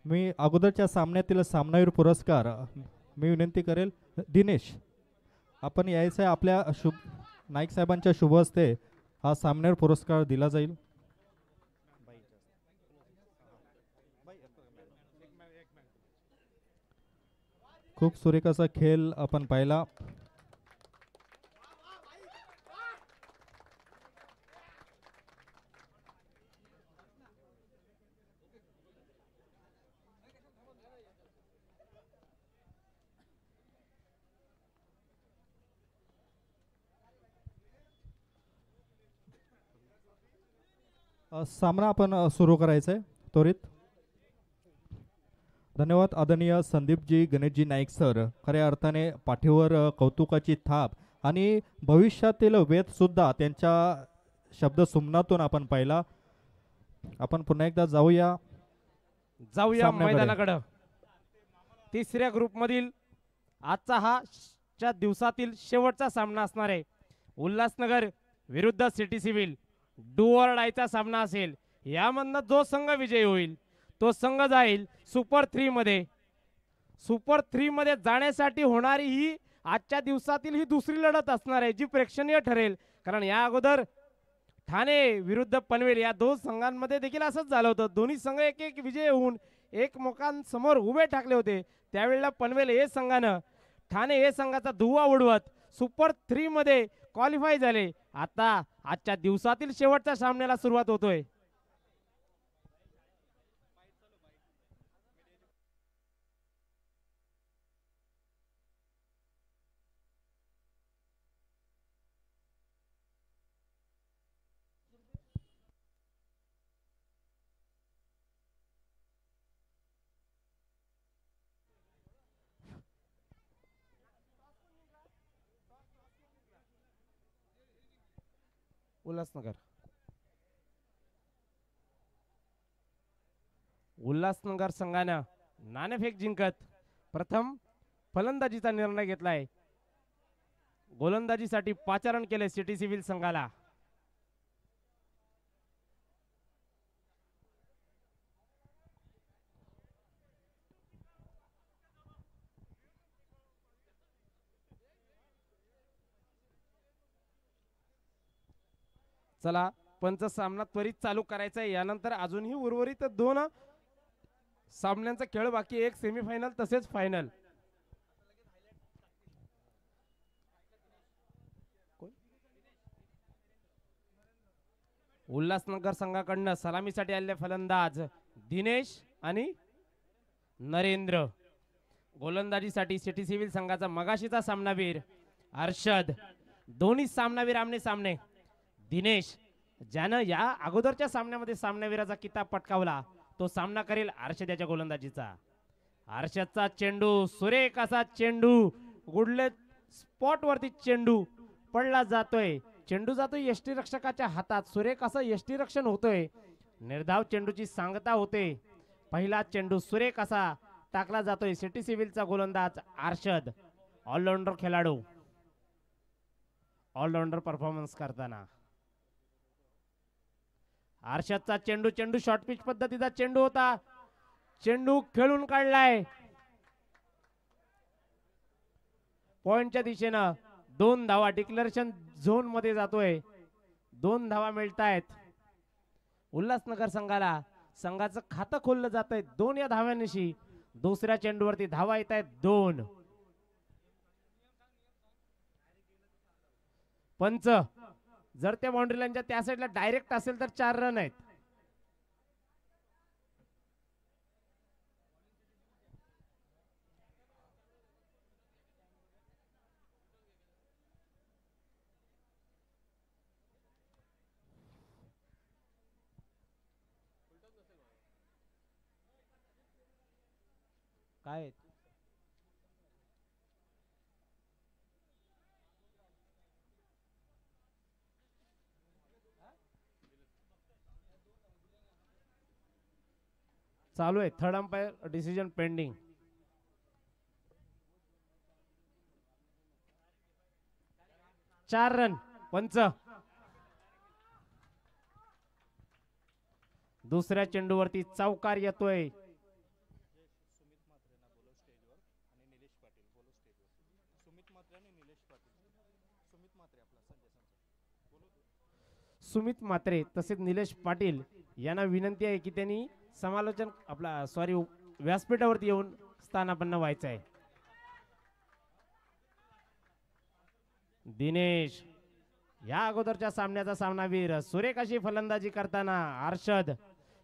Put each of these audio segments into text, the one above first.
मी अगोदरच्या सामन्यातील सामनावीर पुरस्कार मी विनंती करेल दिनेश आपण यायचं आहे आपल्या शुभ नाईक साहेबांच्या शुभ हस्ते हा सामन्यावर पुरस्कार दिला जाईल. खूप सुरेख असा खेळ आपण पाहिला. सामना आपण सुरू करायचा आहे त्वरित. धन्यवाद आदरणीय संदीपजी गणेशजी नाईक सर. खऱ्या अर्थाने पाठीवर कौतुकाची थाप आणि भविष्यातील वेध सुद्धा त्यांच्या शब्द सुमनातून आपण पाहिला. आपण पुन्हा एकदा जाऊया मैदानाकडे. तिसऱ्या ग्रुप मधील आजचा हा च्या दिवसातील शेवटचा सामना असणार आहे. उल्हासनगर विरुद्ध सिटी सिव्हिल डू ऑर डायचा सामना असेल. यामधनं जो संघ विजयी होईल तो संघ जाईल सुपर 3 मध्ये. सुपर 3 मध्ये जाण्यासाठी होणारी ही आजच्या दिवसातील ही दुसरी लढत असणार आहे जी प्रेक्षणीय ठरेल. कारण या अगोदर ठाणे विरुद्ध पनवेल या दोन संघांमध्ये देखील असंच झालं होतं. दोन्ही संघ एक एक विजय होऊन एकमेकांसमोर उभे ठाकले होते. त्यावेळेला पनवेल हे संघानं ठाणे हे संघाचा धुव्वा उडवत सुपर 3 मध्ये क्वालिफाय झाले. आता आजच्या दिवसातील शेवटच्या सामन्याला सुरुवात होतोय. उल्हासनगर संघानं नाणेफेक जिंकत प्रथम फलंदाजीचा निर्णय घेतलाय. गोलंदाजीसाठी पाचारण केले सिटी सिव्हिल संघाला. चला पंच सामना त्वरित चालू करायचा आहे. यानंतर अजूनही उर्वरित 2 सामन्यांचा खेळ बाकी. एक सेमीफायनल तसेच फायनल. उल्हासनगर संघाकडनं सलामीसाठी आलेले फलंदाज दिनेश आणि नरेंद्र. गोलंदाजीसाठी सिटी सिव्हिल संघाचा मगाशीचा सामनावीर अर्षद. दोन्ही सामनावीर आमने सामने. दिनेश ज्यानं या अगोदरच्या सामन्यामध्ये सामनावीराचा किताब पटकावला तो सामना करेल अर्षद गोलंदाजीचा. अर्षदचा चेंडू सुरेख असा चेंडू गुडले स्पॉट वरती चेंडू पडला जातोय. चेंडू जातोय यष्टीरक्षकाच्या हातात. सुरेख असं यष्टीरक्षण होतोय. निर्धाव चेंडूची सांगता होते. पहिला चेंडू सुरेख असा टाकला जातोय. सिटी सिव्हिलचा गोलंदाज अर्षद ऑलराऊंडर खेळाडू. ऑलराऊंडर परफॉर्मन्स करताना अर्षदचा चेंडू शॉर्ट पिच पद्धतीचा चेंडू होता. चेंडू खेळून काढलाय. पॉइंटच्या दिशेनं 2 धावा डिक्लेरेशन झोन मध्ये जातोय. 2 धावा मिळतायत उल्हासनगर संघाला. संघाचं खातं खोललं जात आहे 2 या धाव्यांशी. दुसऱ्या चेंडूवरती धावा येत आहेत 2. पंच जर त्या बाउंड्री लाईनच्या त्या साईडला डायरेक्ट असेल तर 4 रन आहेत. काय चालू आहे. Third umpire decision pending. चार रन पंच. दुसऱ्या चेंडूवरती चौकार येतोय. सुमित म्हात्रे तसेच निलेश पाटील यांना विनंती आहे की त्यांनी समालोचन आपला व्यासपीठावरती येऊन स्थानापन्न व्हायचं आहे. दिनेश या अगोदरच्या सामन्याचा सामनावीर सुरेख अशी फलंदाजी करताना अर्षद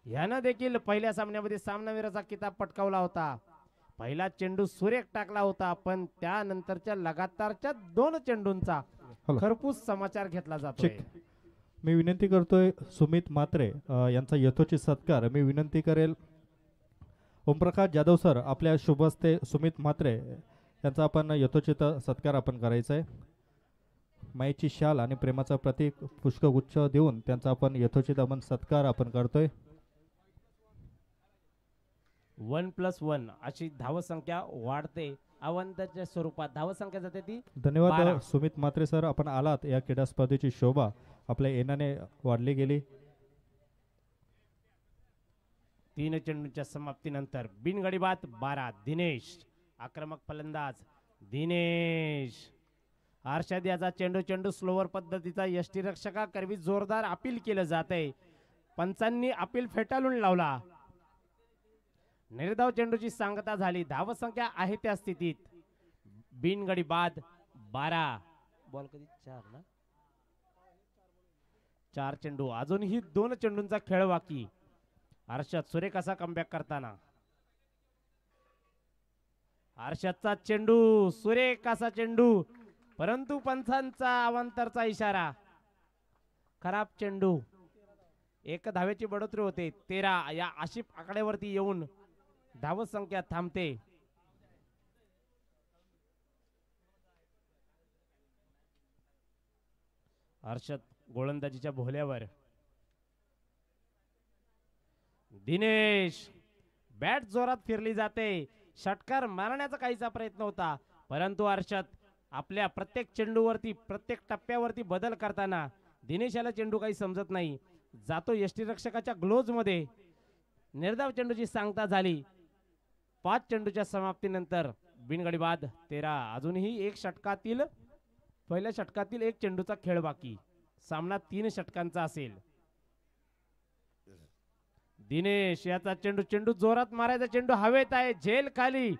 यानं देखील पहिल्या सामन्यामध्ये सामनावीराचा किताब पटकावला होता. पहिला चेंडू सुरेख टाकला होता, पण त्यानंतरच्या लगातारच्या 2 चेंडूंचा खरपूस समाचार घेतला जातोय. मी विनंती करतोय सुमित म्हात्रे यांचा यथोचित सत्कार मी विनंती करेल. ओमप्रकाश जाधव सर आपल्या शुभ हस्ते सुमित म्हात्रे यांचा आपण यथोचित सत्कार आपण करायचा आहे. मायेची शाल आणि प्रेमाचा प्रतीक पुष्पगुच्छ देऊन त्यांचा आपण यथोचित आपण सत्कार आपण करतोय. 1+1 अशी धावसंख्या वाढते. अवंताच्या स्वरूपात धावसंख्या जाते ती. धन्यवाद 12. सुमित म्हात्रे सर, आपण आलात. या क्रीडा स्पर्धेची शोभा आपल्या येण्याने वाढली गेली. 3 चेंडूंच्या समाप्तीनंतर बिनगडी बाद 12. दिनेश आक्रमक फलंदाज. दिनेश अर्षद याचा चेंडू स्लोवर पद्धतीचा यष्टीरक्षकाकरवी जोरदार अपील केलं जात आहे. पंचांनी अपील फेटाळून लावला. निर्धाव चेंडूची सांगता झाली. धावसंख्या आहे त्या स्थितीत. बिनगडी बाद 12. बॉल कधी 4 ना 4 चेंडू अजूनही 2 चेंडूंचा खेळ बाकी. अर्षद सुरेख असा कमबॅक करताना अर्षदचा चेंडू सुरेख असा चेंडू, परंतु पंचांचा अवांतरचा इशारा. खराब चेंडू. 1 धावेची बढोतरी होते. 13 या आशिफ आकड्यावरती येऊन धावसंख्या थांबते. अर्षद गोलंदाजीच्या भोल्यावर. दिनेश बॅट जोरात फिरली जाते. षटकार मारण्याचा काहीचा प्रयत्न होता, परंतु अर्षद आपल्या प्रत्येक चेंडूवरती प्रत्येक टप्प्यावरती बदल करताना दिनेशाला चेंडू काही समजत नाही. जातो यष्टीरक्षकाच्या ग्लोव्ज मध्ये. निर्धाव चेंडूची सांगता झाली. 5 चेंडूच्या समाप्तीनंतर बिनगडी बाद 13. अजूनही पहिल्या षटकातील 1 चेंडूचा खेळ बाकी. सामना 3 षटकांचा असेल. दिनेश याचा चेंडू जोरात मारायचा. चेंडू हवेत आहे, झेल खाली.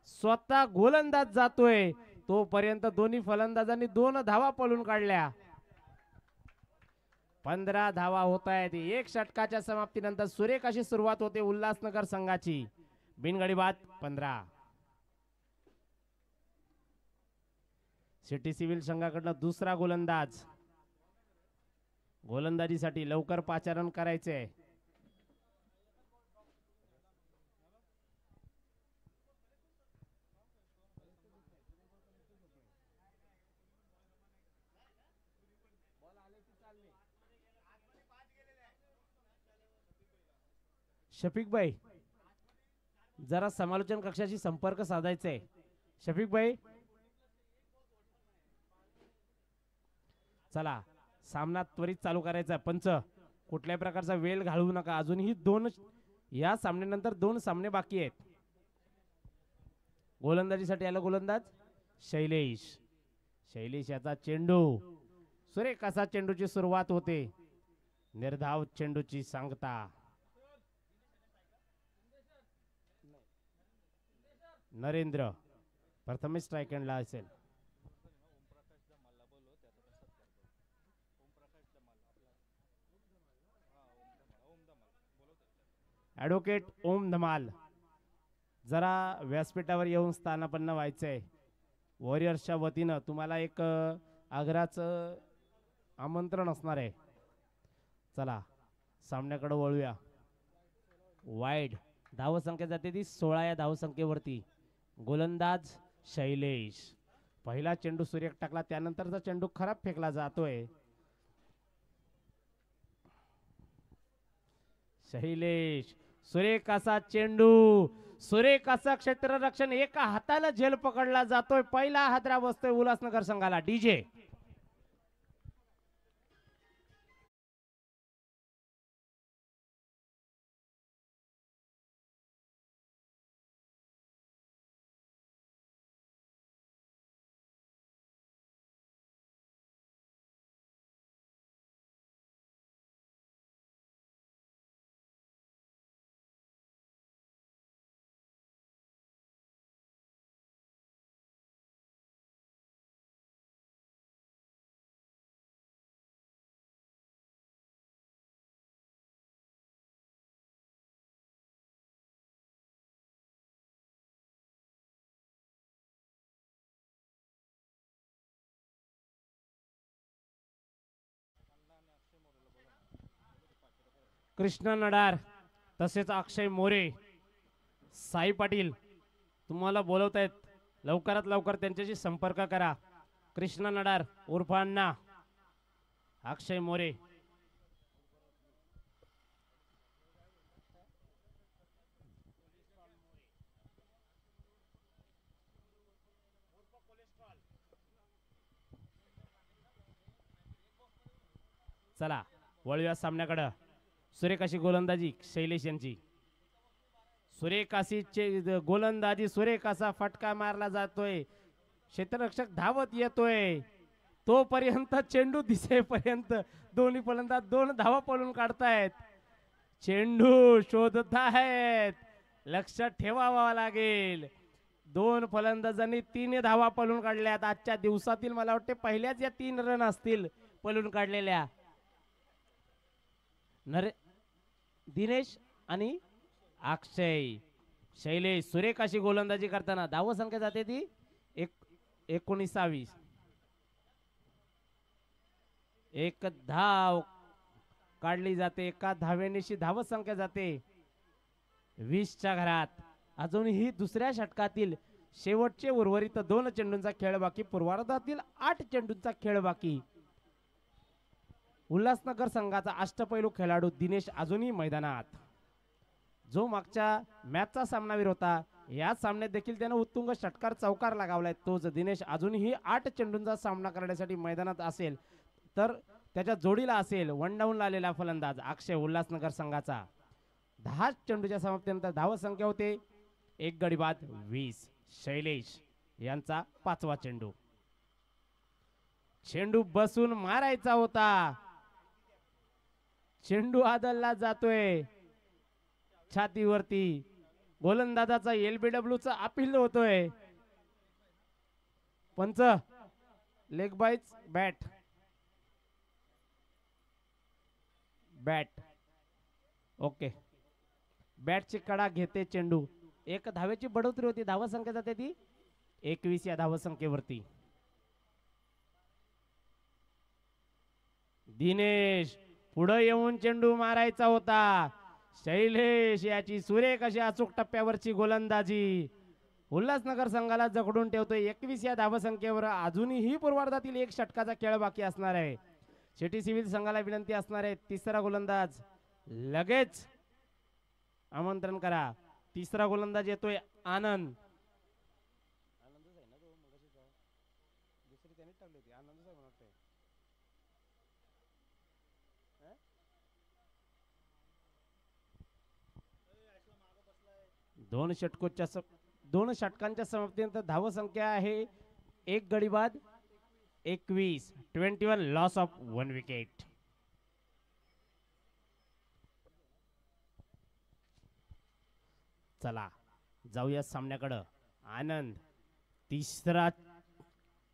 स्वतः गोलंदाज जातोय तोपर्यंत दोन्ही फलंदाजांनी 2 धावा पळून काढल्या. 15 धावा होत आहेत. 1 षटकाच्या समाप्तीनंतर सुरेख अशी सुरुवात होते उल्हासनगर संघाची. बिनगडी बाद 15. सिटी सिव्हिल संघाकडनं दुसरा गोलंदाज. गोलंदाजीसाठी लवकर पाचारण करायचे. शफिक भाई जरा समालोचन कक्षाशी संपर्क साधायचा आहे. शफिक भाई चला, सामना त्वरित चालू करायचा. पंच कुठल्याही प्रकारचा वेळ घालवू नका. अजूनही या सामन्यानंतर 2 सामने बाकी आहेत. गोलंदाजीसाठी आला गोलंदाज शैलेश याचा चेंडू सुरेख असा चेंडूची सुरुवात होते. निर्धाव चेंडूची सांगता. नरेंद्र प्रथम स्ट्राइक एंडला असेल. ॲडव्होकेट ओम धमाल जरा व्यासपीठावर येऊन स्थानापन्न व्हायचंय. वॉरियर्सच्या वतीनं तुम्हाला एक आग्रहाचं आमंत्रण असणार आहे. चला सामन्याकडे वळूया. वाईड धावसंख्या जाते ती 16 या धावसंख्येवरती. गोलंदाज शैलेश. पहिला चेंडू सुरेख टाकला, त्यानंतरचा चेंडू खराब फेकला जातोय. शैलेश सुरेख असा चेंडू, सुरेख असा क्षेत्ररक्षण. एका हाताला झेल पकडला जातोय. पहिला हादरा बसतोय उल्हासनगर संघाला. डीजे कृष्ण नडार तसेच अक्षय मोरे, साई पाटील तुम्हाला बोलवतायत, लवकरात लवकर त्यांच्याशी संपर्क करा. कृष्ण नडार उर्फ अण्णा, अक्षय मोरे. चला वळूया सामन्याकडं. सुरेख अशी गोलंदाजी शैलेश यांची. सुरेख अशी गोलंदाजी, सुरेख असा फटका मारला जातोय. क्षेत्ररक्षक धावत येतोय, तोपर्यंत चेंडू दिसेपर्यंत दोन्ही फलंदाज 2 धावा पळून काढतायत. चेंडू शोधत आहेत, लक्ष ठेवावा लागेल. 2 फलंदाजांनी 3 धावा पळून काढल्यात आजच्या दिवसातील. मला वाटते पहिल्याच या 3 रन असतील पळून काढलेल्या. दिनेश आणि अक्षय. शैलेश सुरेख अशी गोलंदाजी करताना धाव संख्या जाते ती 19. एक धाव काढली जाते, एका धावेनिशी धाव संख्या जाते 20च्या घरात. अजूनही दुसऱ्या षटकातील शेवटचे उर्वरित 2 चेंडूंचा खेळ बाकी, पूर्वार्धातील 8 चेंडूंचा खेळ बाकी. उल्हासनगर संघाचा अष्टपैलू खेळाडू दिनेश अजूनही मैदानात. जो मागच्या मॅचचा सामनावीर होता, या सामन्यात देखील त्याने उत्तुंग षटकार चौकार लगावलाय. तोच दिनेश अजूनही 8 चेंडूंचा सामना करण्यासाठी मैदानात असेल. तर त्याच्या जोडीला असेल वन डाऊनला आलेला फलंदाज अक्षय, उल्हासनगर संघाचा. 10 चेंडूच्या समाप्तीनंतर धाव संख्या होते 1 गडी बाद 20. शैलेश यांचा 5वा चेंडू. चेंडू बसून मारायचा होता, चेंडू आदलला जातोय छातीवरती. गोलंदाजाचा LBW चा अपील होतोय. पंच लेग बाईच बॅट बॅट ओके. बॅटची कडा घेते चेंडू. 1 धावेची बढोतरी होती, धाव संख्या जाते ती 21 या धाव संख्येवरती. दिनेश पुढे येऊन चेंडू मारायचा होता. शैलेश याची सुरेख अशी अचूक टप्प्यावरची गोलंदाजी उल्हासनगर संघाला जखडून ठेवतोय 21 या धाव संख्येवर. अजूनही पूर्वार्धातील 1 षटकाचा खेळ बाकी असणार आहे. सिटी सिव्हिल संघाला विनंती असणार आहे, तिसरा गोलंदाज लगेच आमंत्रण करा. तिसरा गोलंदाज येतोय आनंद. दोन षटकांच्या समाप्तीनंतर धाव संख्या आहे 1 गडी बाद 21. 21 लॉस ऑफ 1 विकेट. चला जाऊया सामन्याकडे. आनंद तिसरा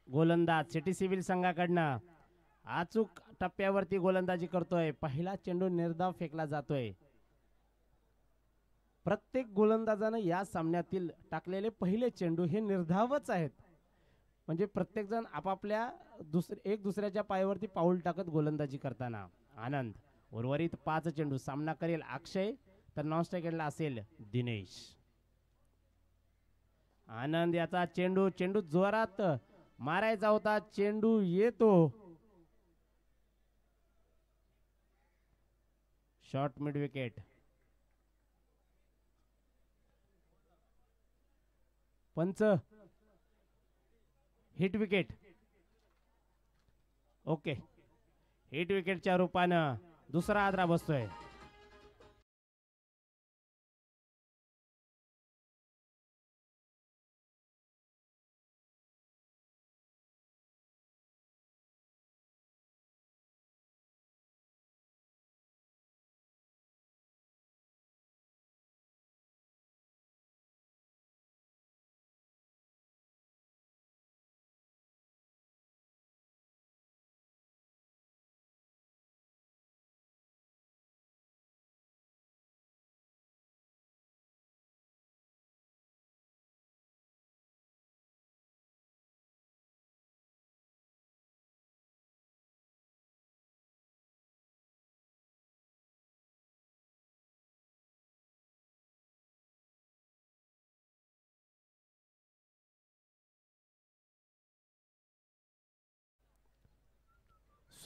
गोलंदाज सिटी सिव्हिल संघाकडनं अचूक टप्प्यावरती गोलंदाजी करतोय. पहिला चेंडू निर्धाव फेकला जातोय. प्रत्येक गोलंदाजानं या सामन्यातील टाकलेले पहिले चेंडू हे निर्धावच आहेत. म्हणजे प्रत्येक जण आपापल्या एक दुसऱ्याच्या पायावरती पाऊल टाकत गोलंदाजी करताना. आनंद उर्वरित 5 चेंडू सामना करेल अक्षय, तर नॉन स्ट्रायकरला असेल दिनेश. आनंद याचा चेंडू जोरात मारायचा होता, चेंडू येतो शॉर्ट मिड विकेट. पंच हिट विकेट. ओके, हिट विकेटच्या रूपानं दुसरा आदरा बसतोय.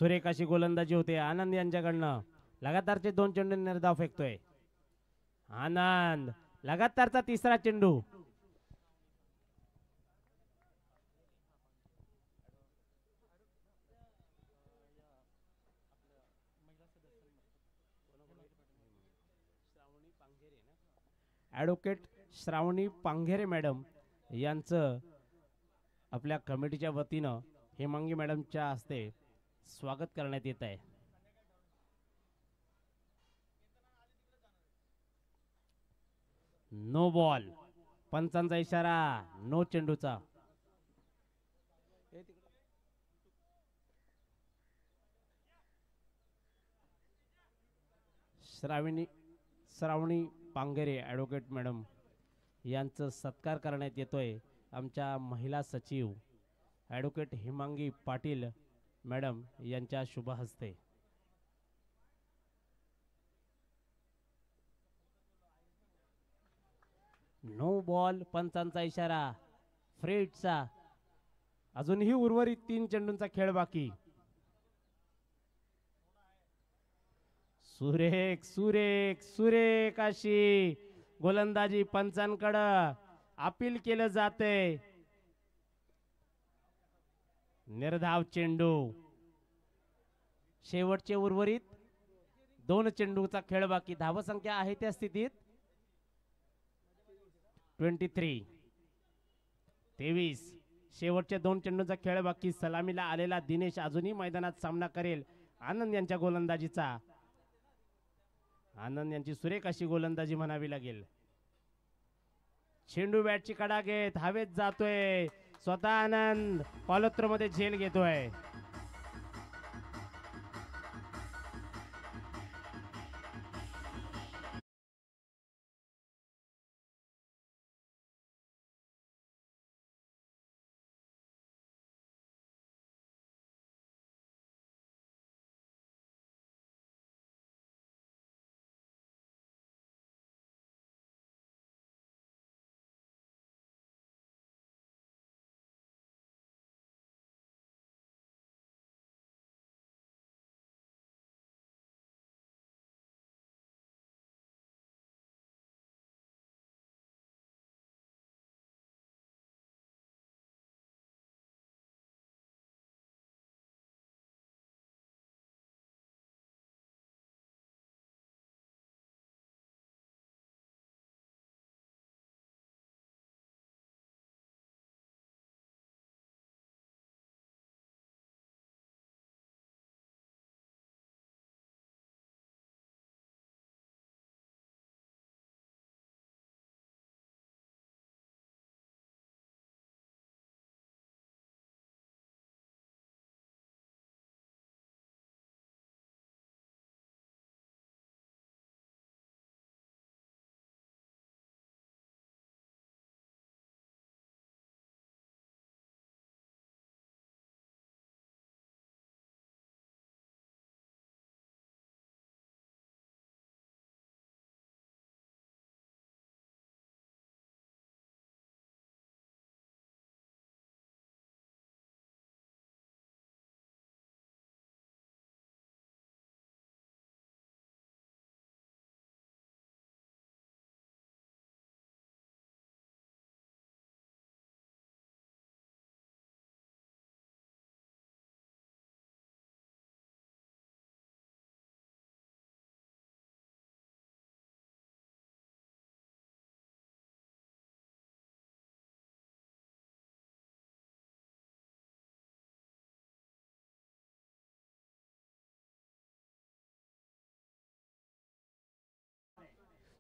सुरेख अशी गोलंदाजी होते आनंद यांच्याकडनं. लगातारचे 2 चेंडू निर्धाव फेकतोय आनंद. लगातारचा तिसरा चेंडू. ॲडव्होकेट श्रावणी पांघेरे मॅडम यांचं आपल्या कमिटीच्या वतीनं हेमांगी मॅडमच्या हस्ते स्वागत करण्यात येत आहे. No ball. पंचांचा इशारा. नो चेंडूचा. श्रावणी पांघेरे ॲडव्होकेट मॅडम यांचं सत्कार करण्यात येतोय आमच्या महिला सचिव ॲडव्होकेट हेमांगी पाटील मॅडम यांच्या शुभ हस्ते. No ball. पंचांचा इशारा. फ्रेडचा. अजूनही उर्वरित 3 चेंडूंचा खेळ बाकी. सुरेख सुरेख सुरेख अशी गोलंदाजी पंचांकडं अपील केलं जाते. निर्धाव चेंडू. शेवटचे उर्वरित 2 चेंडूचा खेळ बाकी. धावसंख्या आहे त्या स्थितीत 23. शेवटच्या 2 चेंडूचा खेळ बाकी. सलामीला आलेला दिनेश अजूनही मैदानात सामना करेल. आनंद यांच्या गोलंदाजीचा. आनंद यांची सुरेख अशी गोलंदाजी म्हणावी लागेल. चेंडू बॅटची कडा घेत हवेत जातोय. स्वतः आनंद पॉलोत्र मध्ये झेल घेतोय.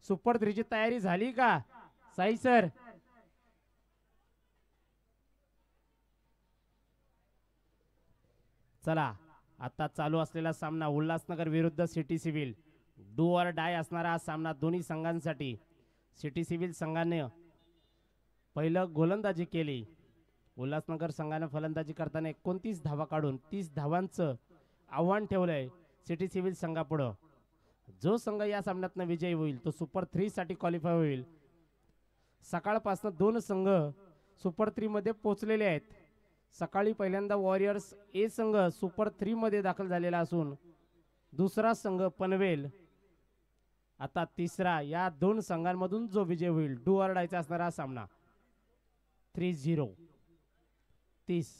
सुपर 3 ची तयारी झाली का साई सर? चला आता चालू असलेला सामना उल्हासनगर विरुद्ध city civil. Do or die असणारा हा सामना दोन्ही संघांसाठी. सिटी सिव्हिल संघाने पहिलं गोलंदाजी केली. उल्हासनगर संघाने फलंदाजी करताना 29 धावा काढून 30 धावांचं आव्हान ठेवलंय सिटी सिव्हिल संघापुढं. जो संघ या सामन्यातनं विजयी होईल तो सुपर 3 साठी क्वालिफाय होईल. सकाळपासून 2 संघ सुपर 3 मध्ये पोहोचलेले आहेत. सकाळी पहिल्यांदा वॉरियर्स ए संघ सुपर 3 मध्ये दाखल झालेला असून दुसरा संघ पनवेल आता तिसरा, या दोन संघांमधून जो विजय होईल डू ऑर डायचा असणारा सामना 3-0 30.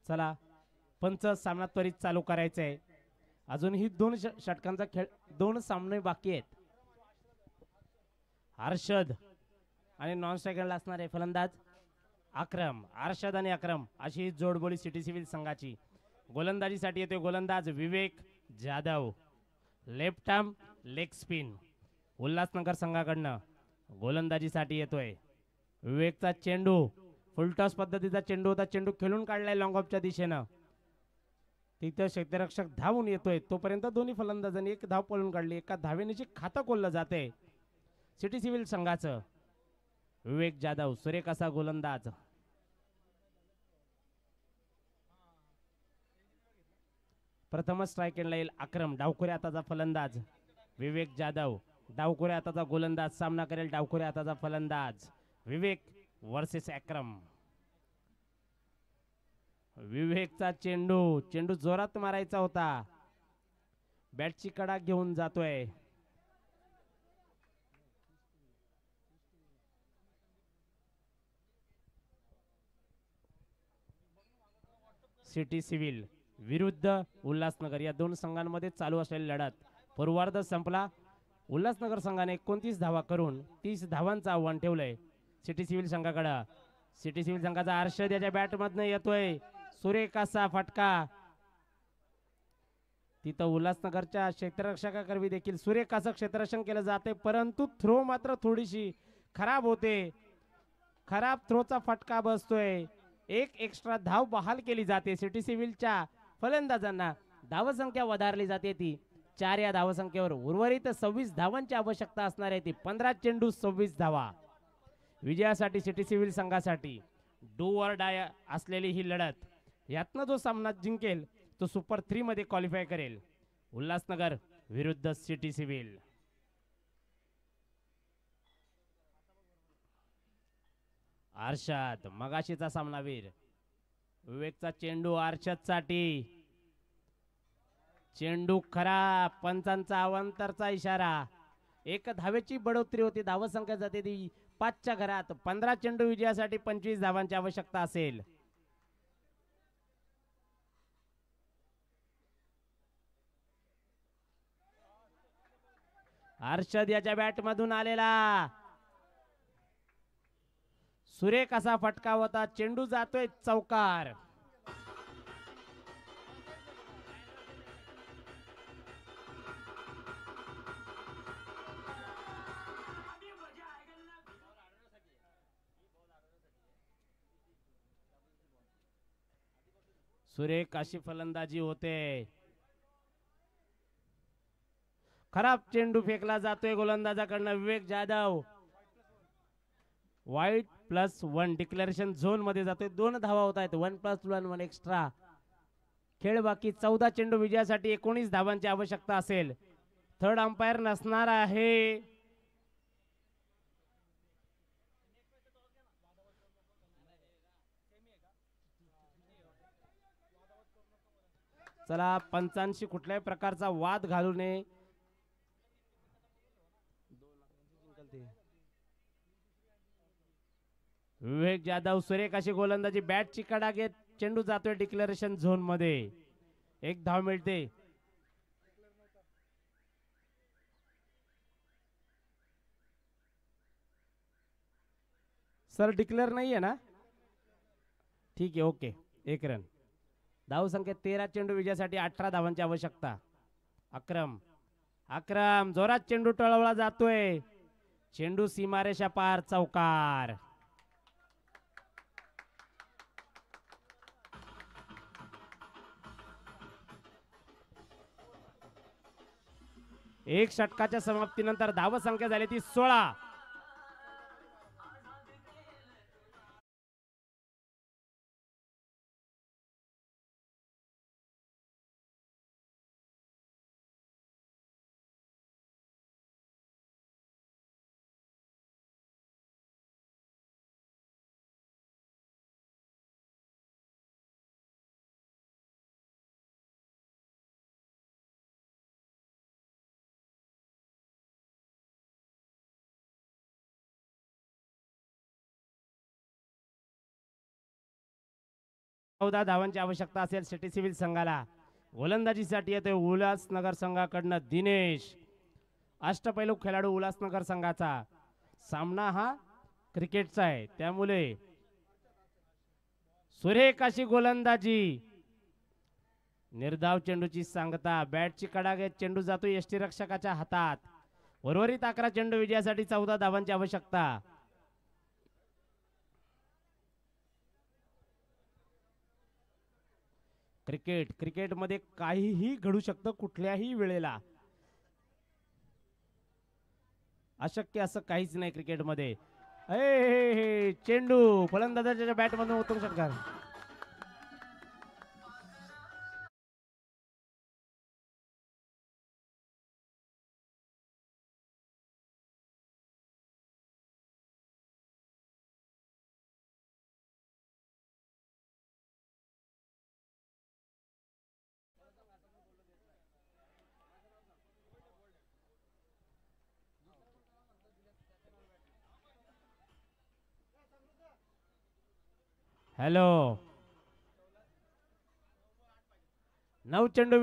चला पंच सामना त्वरित चालू करायचा आहे. अजूनही दोन षटकांचा खेळ, दोन सामने बाकी आहेत. हर्षद आणि नॉन स्ट्रायकरला असणारे फलंदाज अक्रम. हर्षद आणि अक्रम अशी जोडबोली सिटी सिव्हिल संघाची. गोलंदाजीसाठी येतोय गोलंदाज Vivek Jadhav. Left arm leg spin. Ulhasnagar संघाकडनं गोलंदाजीसाठी येतोय विवेकचा चेंडू. फुलटॉस पद्धतीचा चेंडू होता, चेंडू खेळून काढलाय लॉंग ऑफच्या दिशेनं. तिथं क्षेत्ररक्षक धावून येतोय, तोपर्यंत दोन्ही फलंदाजांनी एक धाव पळून काढली. एका धावेनेची खातं कोल्लं जाते सिटी सिव्हिल संघाचं. विवेक जाधव सुरेख असा गोलंदाज. प्रथम स्ट्राईक एंडला येईल अक्रम. डावखुरे हाताचा फलंदाज विवेक जाधव. डावखुरे हाताचा गोलंदाज सामना करेल डावखुरे हाताचा फलंदाज. विवेक वर्सेस अक्रम. विवेकचा चेंडू, चेंडू जोरात मारायचा होता, बॅटची कडा घेऊन जातोय. सिटी सिव्हिल विरुद्ध उल्हासनगर या दोन संघांमध्ये चालू असलेली लढत. पूर्वार्ध संपला. उल्हासनगर संघाने 29 धावा करून 30 धावांचं आव्हान ठेवलंय सिटी सिव्हिल संघाकडे. सिटी सिव्हिल संघाचा हर्षद याच्या बॅट मधनं येतोय, सुरेख असा फटका. तिथं उल्हासनगरच्या क्षेत्ररक्षकाकरवी देखील सुरेख असं क्षेत्ररक्षण केलं जाते, परंतु थ्रो मात्र थोडीशी खराब होते. खराब थ्रोचा फटका बसतोय. एक एक्स्ट्रा धाव बहाल केली जाते. सिटी सिव्हिलच्या फलंदाजांना धावसंख्या वधारली जाते ती 4 या धावसंख्येवर. उर्वरित 26 धावांची आवश्यकता असणार आहे ती. 15 चेंडू 26 धावा विजयासाठी सिटी सिव्हिल संघासाठी. डू ऑर डाय असलेली ही लढत. यातनं जो सामना जिंकेल तो सुपर 3 मध्ये क्वालिफाय करेल. उल्हासनगर विरुद्ध सिटी सिव्हिल. अर्षद मगाशीचा सामनावीर. विवेकचा चेंडू अर्षदसाठी. चेंडू खरा. पंचांचा अवांतरचा इशारा. एक धावेची बढोतरी होती. धावसंख्या जाते ती 5च्या घरात. 15 चेंडू विजयासाठी 25 धावांची आवश्यकता असेल. अर्षद याच्या बॅट मधून आलेला सुरेख असा फटका होता. चेंडू जातोय चौकार. सुरेख अशी फलंदाजी होते. खराब चेंडू फेकला जातोय गोलंदाजाकडनं विवेक जाधव. वाईट +1 डिक्लेरेशन झोन मध्ये जातोय. 2 धावा होत आहेत. 1+1 एक्स्ट्रा. खेळ बाकी. 14 चेंडू विजयासाठी 19 धावांची आवश्यकता असेल. थर्ड अंपायर नसणार आहे. चला, पंचांशी कुठल्याही प्रकारचा वाद घालू नये. विवेक जाधव सुरेख अशी गोलंदाजी, बॅटची कडा घेत चेंडू जातोय डिक्लेरेशन झोन मध्ये. एक धाव मिळते. सर डिक्लेअर नाहीये ना? ठीक आहे, ओके. एक रन. धाव संख्या 13, चेंडू विजयासाठी 18 धावांची आवश्यकता. अक्रम जोरात चेंडू टळवला जातोय. चेंडू सीमारेषा पार, चौकार. एक षटकाच्या समाप्तीनंतर धाव संख्या झाली ती 16. चौदा धावांची आवश्यकता असेल सिटी सिव्हिल संघाला. गोलंदाजीसाठी येते उल्हासनगर संघाकडनं दिनेश. अष्टपैलू खेळाडू उल्हासनगर संघाचा. सामना हा क्रिकेटचा आहे, त्यामुळे सुरेख अशी गोलंदाजी, निर्धाव चेंडूची सांगता. बॅटची कडा घेत चेंडू जातो यष्टीरक्षकाच्या हातात. उर्वरित 11 चेंडू विजयासाठी 14 धावांची आवश्यकता. क्रिकेटमध्ये काहीही घडू शकतं कुठल्याही वेळेला. अशक्य असं काहीच नाही क्रिकेटमध्ये. चेंडू फलंदाजाच्या बॅटमधून उतरू शकतात. हॅलो, 9 चेंडू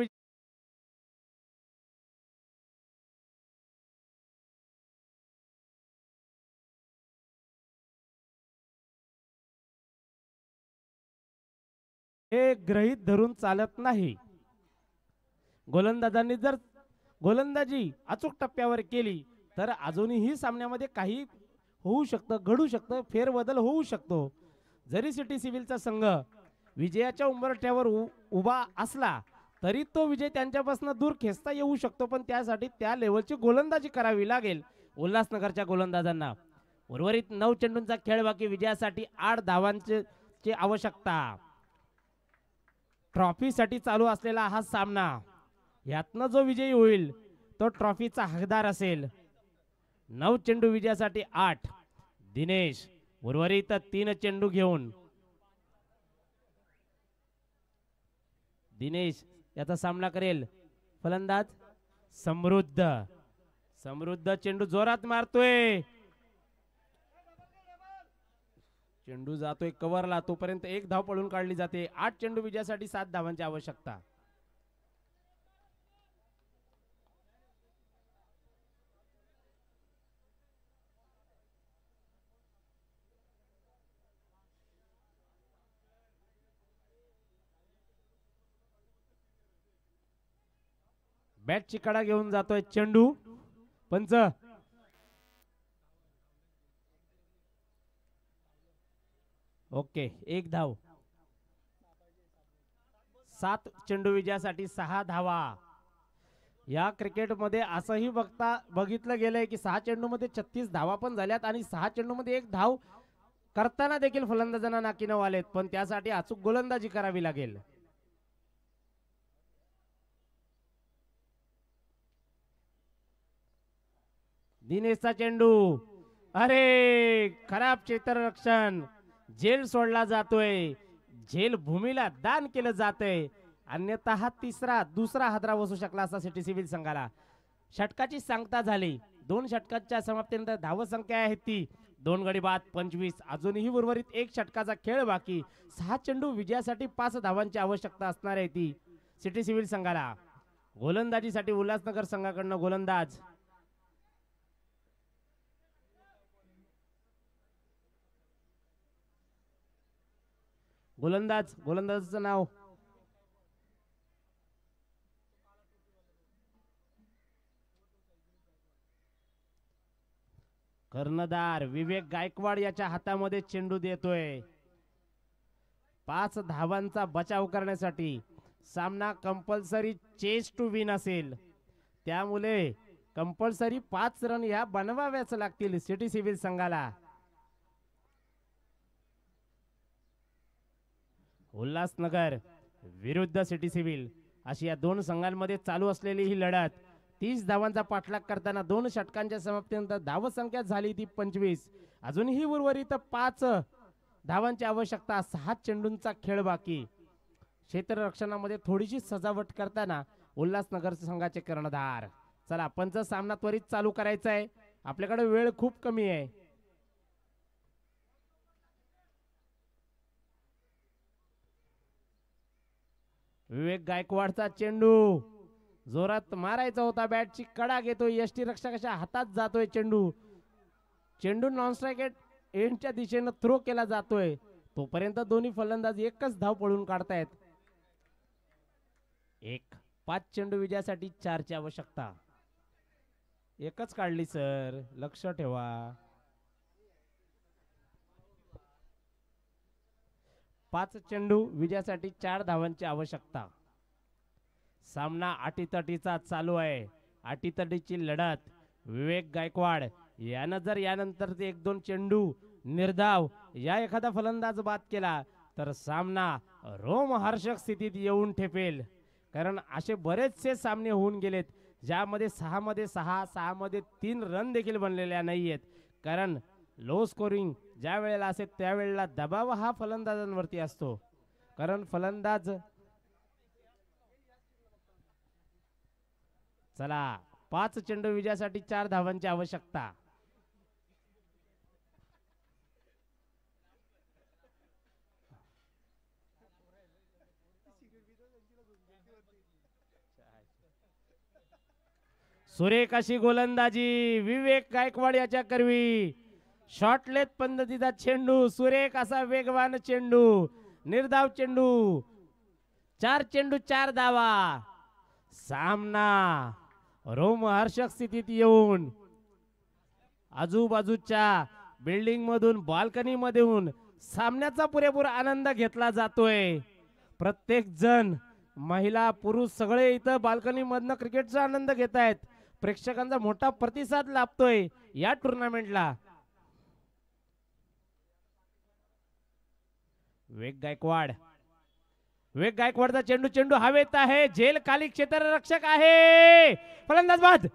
हे गृहीत धरून चालत नाही. गोलंदाजांनी जर गोलंदाजी अचूक टप्प्यावर केली तर अजूनही सामन्यामध्ये काही होऊ शकतं, घडू शकतं, फेरबदल होऊ शकतो. जरी सिटी सिव्हिलचा संघ विजयाच्या उंबरठ्यावर उभा असला तरी तो विजय त्यांच्यापासून दूर खेचता येऊ शकतो, पण त्यासाठी त्या लेवलची गोलंदाजी करावी लागेल उल्हासनगरच्या गोलंदाजांना. उर्वरित 9 चेंडूंचा खेळ बाकी. विजयासाठी 8 धावांची आवश्यकता. ट्रॉफीसाठी चालू असलेला हा सामना, यातनं जो विजयी होईल तो ट्रॉफीचा हकदार असेल. 9 चेंडू विजयासाठी 8. दिनेश उर्वरित 3 चेंडू घेऊन. दिनेश याचा सामना करेल फलंदाज समृद्ध चेंडू जोरात मारतोय. चेंडू जातोय कव्हरला, तोपर्यंत 1 धाव पळून काढली जाते. 8 चेंडू विजयासाठी 7 धावांची आवश्यकता. बॅटची कडा घेऊन जातोय चेंडू. पंच ओके, 1 धाव. 7 चेंडू विजयासाठी 6 धावा. या क्रिकेटमध्ये असंही बघितलं गेलंय की 6 चेंडूमध्ये 36 धावा पण झाल्यात आणि 6 चेंडूमध्ये 1 धाव करताना देखील फलंदाजांना नाकी नऊ आलेत, पण त्यासाठी अचूक गोलंदाजी करावी लागेल. दिनेशचा चेंडू, अरे खराब क्षेत्ररक्षण, झेल सोडला जातोय, झेल भूमीला दान केलं जातंय, अन्यथा हा दुसरा हादरा बसू शकला असता सिटी सिव्हिल संघाला. षटकाची सांगता झाली, 2 षटकाच्या समाप्तीनंतर धाव संख्या आहे ती 2 गडी बाद 25. अजूनही उर्वरित 1 षटकाचा खेळ बाकी. 6 चेंडू विजयासाठी 5 धावांची आवश्यकता असणार आहे ती सिटी सिव्हिल संघाला. गोलंदाजीसाठी उल्हासनगर संघाकडनं गोलंदाज गोलंदाजाचं नाव कर्णधार विवेक गायकवाड याच्या हातामध्ये चेंडू देतोय. 5 धावांचा बचाव करण्यासाठी सामना कंपल्सरी चेस टू विन असेल, त्यामुळे कंपल्सरी 5 रन ह्या बनवाव्याच लागतील सिटी सिव्हिल संघाला. उल्हासनगर विरुद्ध सिटी सिव्हिल अशी या 2 संघांमध्ये चालू असलेली ही लढत. 30 धावांचा पाठलाग करताना 2 षटकांच्या समाप्तीनंतर धावसंख्या झाली ती 25. अजूनही उर्वरित 5 धावांची आवश्यकता. 6 चेंडूंचा खेळ बाकी. क्षेत्ररक्षणामध्ये थोडीशी सजावट करताना उल्हासनगर संघाचे कर्णधार. चला पंच सामना त्वरित चालू करायचा आहे, आपल्याकडे वेळ खूप कमी आहे. विवेक गायकवाडचा चेंडू जोरात मारायचा होता, बॅटची कडा घेतोय, यष्टी रक्षकाच्या हातात जातोय चेंडू. चेंडू नॉन स्ट्राइक एंडच्या दिशेने थ्रो केला जातोय. तोपर्यंत दोन्ही फलंदाज एकच धाव पळून काढतायत. 5 चेंडू विजयासाठी 4 ची आवश्यकता. एकच काढली सर, लक्ष ठेवा. 5 चेंडू विजयासाठी 4 धावांची आवश्यकता. सामना अटीतटीचा चालू आहे, अटीतटीची लढत. विवेक गायकवाड यानं जर यानंतर 1-2 चेंडू निर्धाव या एखादा फलंदाज बाद केला तर सामना रोमहर्षक स्थितीत येऊन ठेपेल. कारण असे बरेचसे सामने होऊन गेलेत ज्यामध्ये 6 मध्ये 6, 6 मध्ये 3 रन देखील बनलेल्या नाहीयेत. कारण लो स्कोरिंग ज्या वेळेला असेल त्यावेळेला दबाव हा फलंदाजांवरती असतो. कारण फलंदाज चला 5 चेंडू विजयासाठी 4 धावांची आवश्यकता. सुरेख अशी गोलंदाजी विवेक गायकवाड याच्या करवी. शॉर्टलेथ पद्धतीचा चेंडू, सुरेख असा वेगवान चेंडू, निर्धाव चेंडू. 4 चेंडू 4 धावा. सामना रोमहर्षक स्थितीत येऊन आजूबाजूच्या बिल्डिंग मधून, बाल्कनी मधून सामन्याचा पुरेपूर आनंद घेतला जातोय. प्रत्येक जण, महिला पुरुष सगळे इथं बाल्कनी मधनं क्रिकेटचा आनंद घेत आहेत. प्रेक्षकांचा मोठा प्रतिसाद लाभतोय या टुर्नामेंटला. विवेक गायकवाडचा चेंडू हवेत आहे, झेल खाली, क्षेत्ररक्षक आहे, फलंदाज बाद.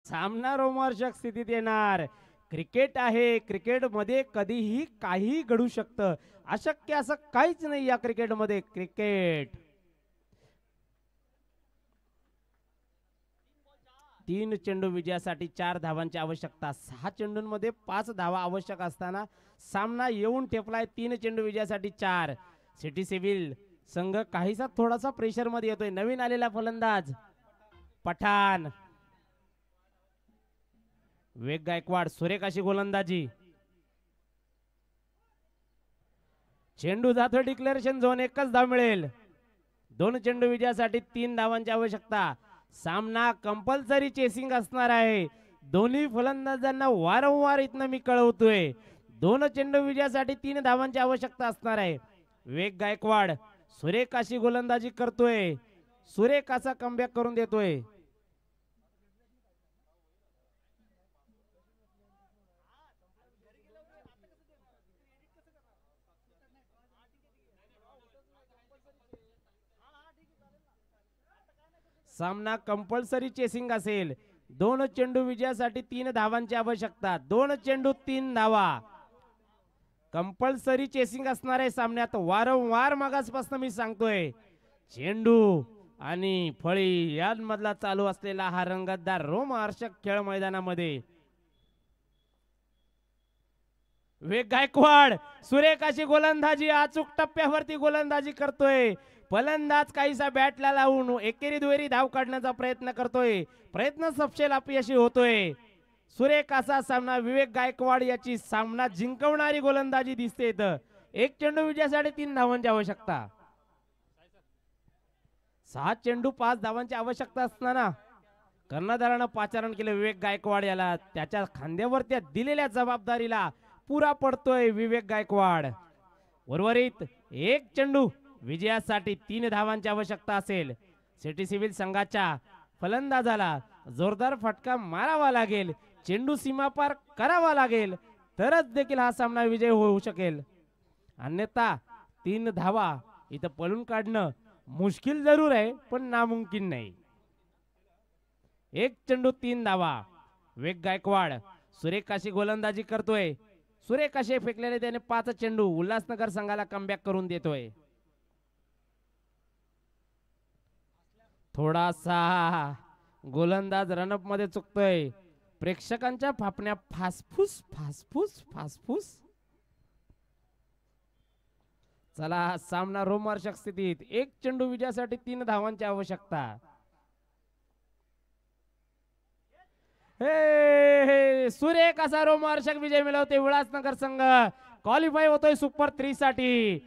सामना रोमहर्षक स्थितीत येणार. क्रिकेट आहे, क्रिकेट मध्ये कधीही काही घडू शकतं. अशक्य असं काहीच नाही या क्रिकेट मध्ये. क्रिकेट 3 चेंडू विजयासाठी 4 धावांची आवश्यकता. 6 चेंडूंमध्ये 5 धावा आवश्यक असताना सामना येऊन ठेपलाय 3 चेंडू विजयासाठी 4. सिटी सिव्हिल संघ काहीसा थोडासा प्रेशर मध्ये येतोय. नवीन आलेला फलंदाज पठाण. वेग गायकवाड सुरेख अशी गोलंदाजी. चेंडू जातो डिक्लेरेशन झोन. एकच धाव मिळेल. 2 चेंडू विजयासाठी 3 धावांची आवश्यकता. सामना कंपल्सरी चेसिंग असणार आहे. दोन्ही फलंदाजांना वारंवार इथनं मी कळवतोय. 2 चेंडू विजयासाठी 3 धावांची आवश्यकता असणार आहे. वेग गायकवाड सुरेख अशी गोलंदाजी करतोय. सुरेख असा कमबॅक करून देतोय. सामना कंपल्सरी चेसिंग असेल. 2 चेंडू विजयासाठी 3 धावांची आवश्यकता. 2 चेंडू 3 धावा. कंपल्सरी चेसिंग असणार आहे सामन्यात. वारंवार मगासपासून मी सांगतोय. चेंडू आणि फळी यांमधला चालू असलेला हा रंगतदार रोमहर्षक खेळ मैदानामध्ये. वेग गायकवाड सुरेख अशी गोलंदाजी. अचूक टप्प्यावरती गोलंदाजी करतोय. फलंदाज काहीसा बॅटला लावून एकेरी दुहेरी धाव काढण्याचा प्रयत्न करतोय. प्रयत्न सपशेल अपयशी होतोय. सुरेख असा सामना. विवेक गायकवाड याची सामना जिंकवणारी गोलंदाजी दिसते. 1 चेंडू विजयासाठी 3 धावांची आवश्यकता. 6 चेंडू 5 धावांची आवश्यकता असताना कर्णधारानं पाचारण केलं विवेक गायकवाड याला. त्याच्या खांद्यावर दिलेल्या जबाबदारीला पुरा पडतोय विवेक गायकवाड. उर्वरित 1 चेंडू विजयासाठी 3 धावांची आवश्यकता असेल. सिटी सिव्हिल संघाच्या फलंदाजाला जोरदार फटका मारावा लागेल. चेंडू सीमापार करावा लागेल तरच देखील हा सामना विजय होऊ शकेल. अन्यथा 3 धावा इथं पळून काढणं मुश्किल जरूर आहे पण नामुमकिन नाही. 1 चेंडू 3 धावा. वेग गायकवाड सुरेख अशी गोलंदाजी करतोय. सुरेख असे फेकलेले त्याने 5 चेंडू उल्हासनगर संघाला कमबॅक करून देतोय. थोडासा गोलंदाज रनअप मध्ये चुकतोय. प्रेक्षकांच्या फापण्या फासफूस फासफूस फासफूस. चला सामना रोमहर्षक स्थितीत. 1 चेंडू विजयासाठी 3 धावांची आवश्यकता. हे सुरेख असा रोमहर्षक विजय मिळवते उल्हासनगर संघ. क्वालिफाय होतोय सुपर 3 साठी.